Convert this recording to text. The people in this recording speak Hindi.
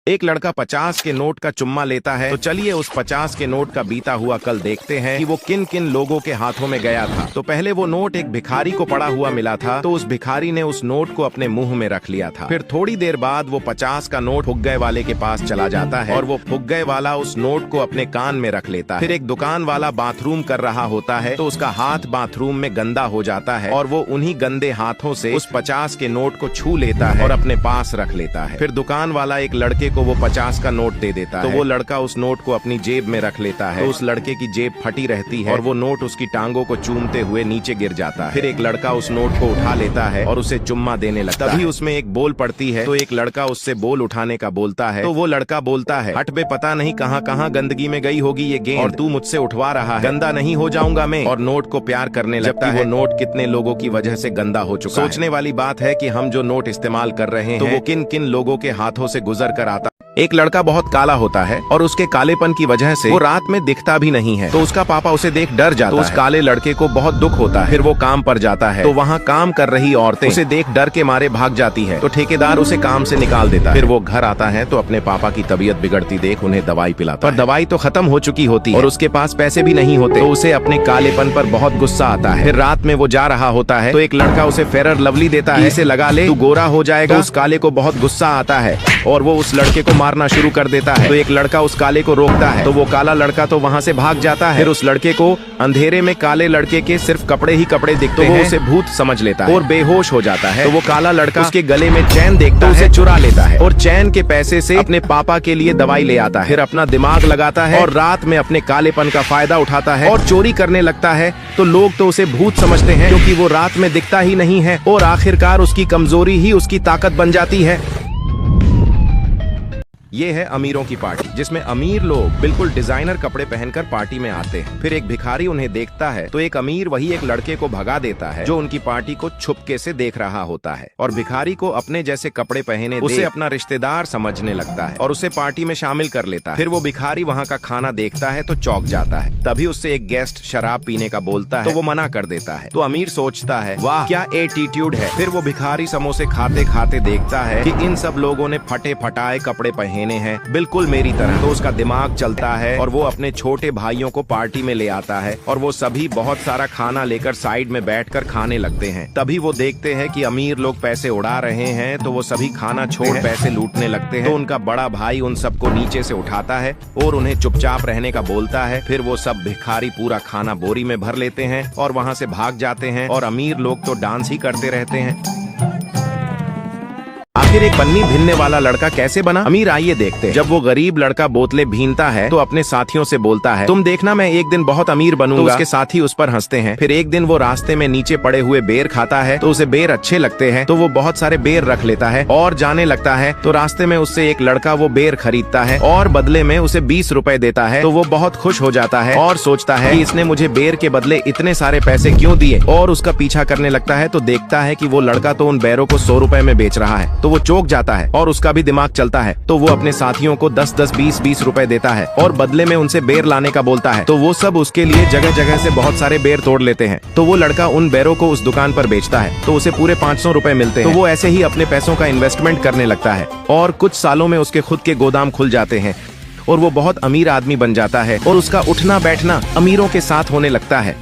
एक लड़का 50 के नोट का चुम्मा लेता है। तो चलिए उस 50 के नोट का बीता हुआ कल देखते हैं कि वो किन किन लोगों के हाथों में गया था। तो पहले वो नोट एक भिखारी को पड़ा हुआ मिला था, तो उस भिखारी ने उस नोट को अपने मुंह में रख लिया था। फिर थोड़ी देर बाद वो 50 का नोट फुग्गे वाले के पास चला जाता है और वो फुग्गे वाला उस नोट को अपने कान में रख लेता है। फिर एक दुकान वाला बाथरूम कर रहा होता है, तो उसका हाथ बाथरूम में गंदा हो जाता है और वो उन्हीं गंदे हाथों से उस 50 के नोट को छू लेता है और अपने पास रख लेता है। फिर दुकान वाला एक लड़के को वो 50 का नोट दे देता है, तो वो लड़का उस नोट को अपनी जेब में रख लेता है। तो उस लड़के की जेब फटी रहती है और वो नोट उसकी टांगों को चूमते हुए नीचे गिर जाता है। फिर एक लड़का उस नोट को उठा लेता है और उसे चुम्मा देने लगता है। तभी उसमें एक बोल पड़ती है, तो एक लड़का उससे बोल उठाने का बोलता है। तो वो लड़का बोलता है, हट बे, पता नहीं कहाँ कहाँ गंदगी में गई होगी ये गेंद, और तू मुझसे उठवा रहा है, गंदा नहीं हो जाऊंगा मैं। और नोट को प्यार करने लगता है। वो नोट कितने लोगों की वजह से गंदा हो चुका है। सोचने वाली बात है कि हम जो नोट इस्तेमाल कर रहे हैं, तो वो किन किन लोगों के हाथों से गुजर कर आता। एक लड़का बहुत काला होता है और उसके कालेपन की वजह से वो रात में दिखता भी नहीं है। तो उसका पापा उसे देख डर जाता है। तो उस काले लड़के को बहुत दुख होता है। फिर वो काम पर जाता है, तो वहाँ काम कर रही औरतें उसे देख डर के मारे भाग जाती है। तो ठेकेदार उसे काम से निकाल देता है। फिर वो घर आता है, तो अपने पापा की तबीयत बिगड़ती देख उन्हें दवाई पिलाता है। पर दवाई तो खत्म हो चुकी होती है और उसके पास पैसे भी नहीं होते। तो उसे अपने कालेपन पर बहुत गुस्सा आता है। फिर रात में वो जा रहा होता है, तो एक लड़का उसे फेयर लवली देता है, इसे लगा ले, तू गोरा हो जाएगा। तो उस काले को बहुत गुस्सा आता है और वो उस लड़के को मारना शुरू कर देता है। तो एक लड़का उस काले को रोकता है, तो वो काला लड़का तो वहाँ से भाग जाता है। फिर उस लड़के को अंधेरे में काले लड़के के सिर्फ कपड़े ही कपड़े दिखते हैं। तो वो उसे भूत समझ लेता है और बेहोश हो जाता है। तो वो काला लड़का उसके गले में चैन देखता है, उसे चुरा लेता है और चैन के पैसे से अपने पापा के लिए दवाई ले आता है। फिर अपना दिमाग लगाता है और रात में अपने कालेपन का फायदा उठाता है और चोरी करने लगता है। तो लोग तो उसे भूत समझते हैं, क्योंकि वो रात में दिखता ही नहीं है और आखिरकार उसकी कमजोरी ही उसकी ताकत बन जाती है। ये है अमीरों की पार्टी, जिसमें अमीर लोग बिल्कुल डिजाइनर कपड़े पहनकर पार्टी में आते हैं। फिर एक भिखारी उन्हें देखता है, तो एक अमीर वही एक लड़के को भगा देता है जो उनकी पार्टी को छुपके से देख रहा होता है। और भिखारी को अपने जैसे कपड़े पहने उसे अपना रिश्तेदार समझने लगता है और उसे पार्टी में शामिल कर लेता है। फिर वो भिखारी वहाँ का खाना देखता है तो चौंक जाता है। तभी उससे एक गेस्ट शराब पीने का बोलता है, तो वो मना कर देता है। तो अमीर सोचता है, वाह क्या एटीट्यूड है। फिर वो भिखारी समोसे खाते खाते देखता है कि इन सब लोगों ने फटे फटाए कपड़े पहने हैं, बिल्कुल मेरी तरह। तो उसका दिमाग चलता है और वो अपने छोटे भाइयों को पार्टी में ले आता है और वो सभी बहुत सारा खाना लेकर साइड में बैठकर खाने लगते हैं। तभी वो देखते हैं कि अमीर लोग पैसे उड़ा रहे हैं, तो वो सभी खाना छोड़ पैसे लूटने लगते हैं। तो उनका बड़ा भाई उन सबको नीचे से उठाता है और उन्हें चुपचाप रहने का बोलता है। फिर वो सब भिखारी पूरा खाना बोरी में भर लेते हैं और वहाँ से भाग जाते हैं और अमीर लोग तो डांस ही करते रहते हैं। आखिर एक पन्नी भीनने वाला लड़का कैसे बना? अमीर आइए देखते हैं। जब वो गरीब लड़का बोतलें भीनता है, तो अपने साथियों से बोलता है, तुम देखना मैं एक दिन बहुत अमीर बनूंगा। तो उसके साथी उस पर हंसते हैं। फिर एक दिन वो रास्ते में नीचे पड़े हुए बेर खाता है, तो उसे बेर अच्छे लगते हैं, तो वो बहुत सारे बेर रख लेता है और जाने लगता है। तो रास्ते में उससे एक लड़का वो बेर खरीदता है और बदले में उसे 20 रुपए देता है। तो वो बहुत खुश हो जाता है और सोचता है कि इसने मुझे बेर के बदले इतने सारे पैसे क्यों दिए, और उसका पीछा करने लगता है। तो देखता है कि वो लड़का तो उन बेरों को 100 रुपए में बेच रहा है। तो वो चौंक जाता है और उसका भी दिमाग चलता है। तो वो अपने साथियों को 10-10, 20-20 रुपए देता है और बदले में उनसे बेर लाने का बोलता है। तो वो सब उसके लिए जगह जगह से बहुत सारे बेर तोड़ लेते हैं। तो वो लड़का उन बेरों को उस दुकान पर बेचता है, तो उसे पूरे 500 रुपए मिलते हैं। तो वो ऐसे ही अपने पैसों का इन्वेस्टमेंट करने लगता है और कुछ सालों में उसके खुद के गोदाम खुल जाते हैं और वो बहुत अमीर आदमी बन जाता है और उसका उठना बैठना अमीरों के साथ होने लगता है।